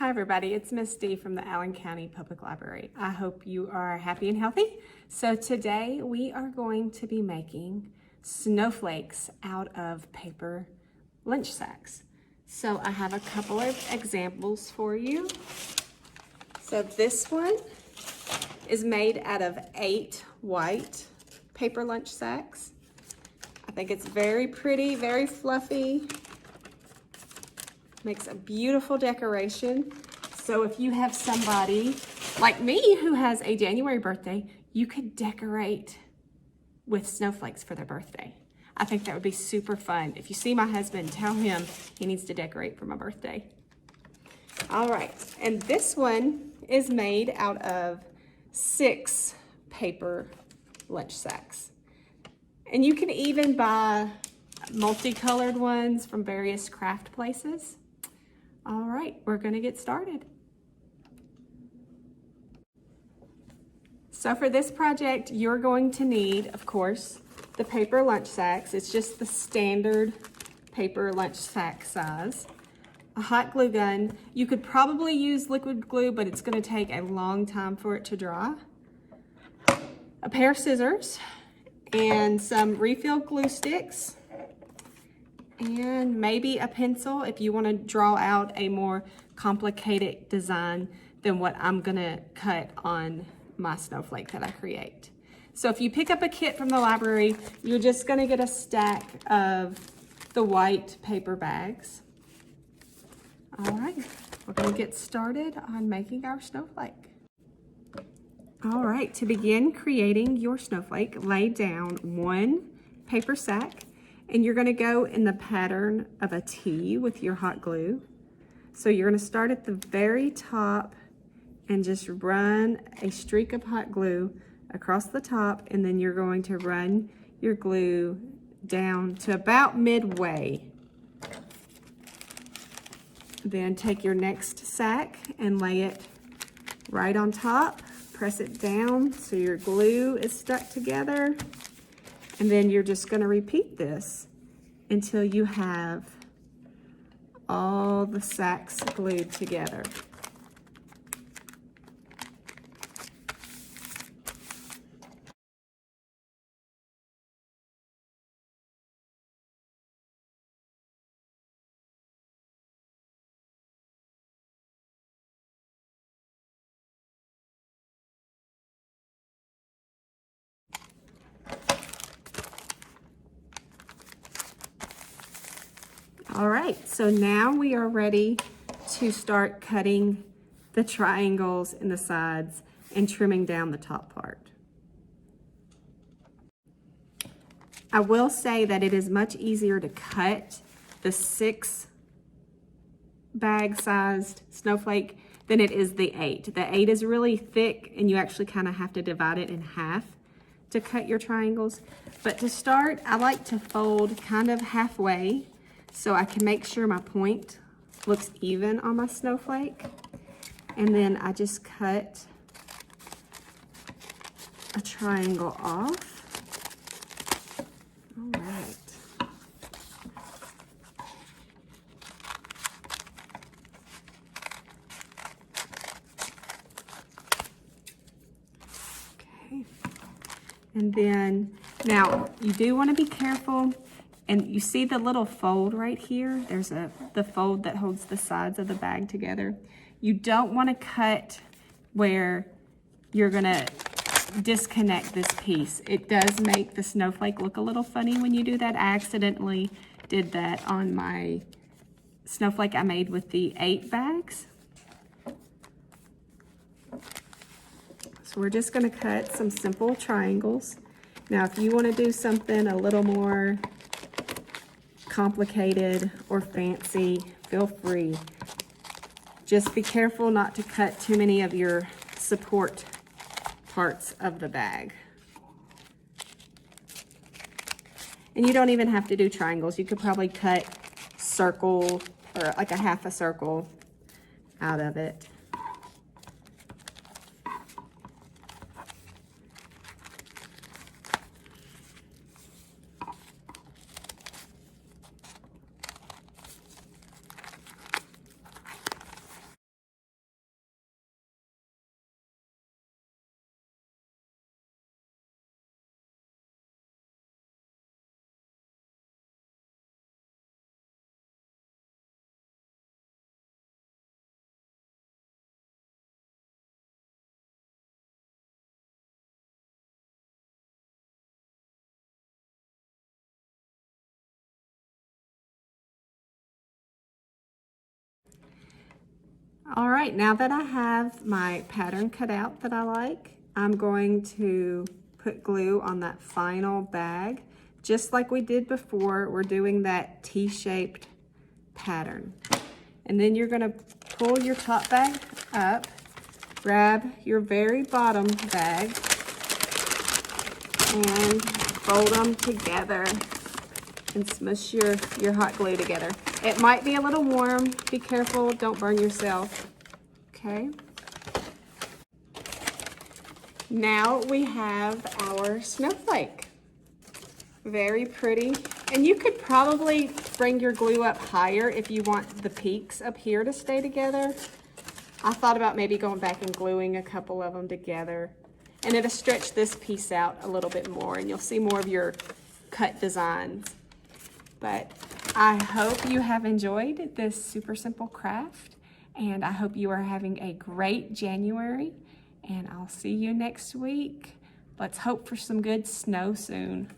Hi everybody, it's Miss Dee from the Allen County Public Library. I hope you are happy and healthy. So today we are going to be making snowflakes out of paper lunch sacks. So I have a couple of examples for you. So this one is made out of 8 white paper lunch sacks. I think it's very pretty, very fluffy. Makes a beautiful decoration. So if you have somebody like me who has a January birthday, you could decorate with snowflakes for their birthday. I think that would be super fun. If you see my husband, tell him he needs to decorate for my birthday. All right, and this one is made out of 6 paper lunch sacks. And you can even buy multicolored ones from various craft places. All right, we're gonna get started. So for this project, you're going to need, of course, the paper lunch sacks. It's just the standard paper lunch sack size. A hot glue gun. You could probably use liquid glue, but it's gonna take a long time for it to dry. A pair of scissors and some refill glue sticks. And maybe a pencil if you want to draw out a more complicated design than what I'm gonna cut on my snowflake that I create. So if you pick up a kit from the library, you're just gonna get a stack of the white paper bags. All right, we're gonna get started on making our snowflake. All right, to begin creating your snowflake, lay down 1 paper sack. And you're gonna go in the pattern of a T with your hot glue. So you're gonna start at the very top and just run a streak of hot glue across the top, and then you're going to run your glue down to about midway. Then take your next sack and lay it right on top. Press it down so your glue is stuck together. And then you're just gonna repeat this until you have all the sacks glued together. All right, so now we are ready to start cutting the triangles in the sides and trimming down the top part. I will say that it is much easier to cut the 6 bag sized snowflake than it is the 8. The 8 is really thick and you actually kind of have to divide it in half to cut your triangles. But to start, I like to fold kind of halfway so I can make sure my point looks even on my snowflake. And then I just cut a triangle off. All right. Okay. And then, now you do want to be careful. And you see the little fold right here? There's the fold that holds the sides of the bag together. You don't want to cut where you're gonna disconnect this piece. It does make the snowflake look a little funny when you do that. I accidentally did that on my snowflake I made with the 8 bags. So we're just gonna cut some simple triangles. Now, if you want to do something a little more complicated or fancy, feel free. Just be careful not to cut too many of your support parts of the bag. And you don't even have to do triangles. You could probably cut circle or like a half a circle out of it. All right, now that I have my pattern cut out that I like, I'm going to put glue on that final bag. Just like we did before, we're doing that T-shaped pattern. And then you're gonna pull your top bag up, grab your very bottom bag, and fold them together and smush your hot glue together. It might be a little warm. Be careful, don't burn yourself. Okay. Now we have our snowflake. Very pretty. And you could probably bring your glue up higher if you want the peaks up here to stay together. I thought about maybe going back and gluing a couple of them together. And it'll stretch this piece out a little bit more and you'll see more of your cut designs. But I hope you have enjoyed this super simple craft, and I hope you are having a great January, and I'll see you next week. Let's hope for some good snow soon.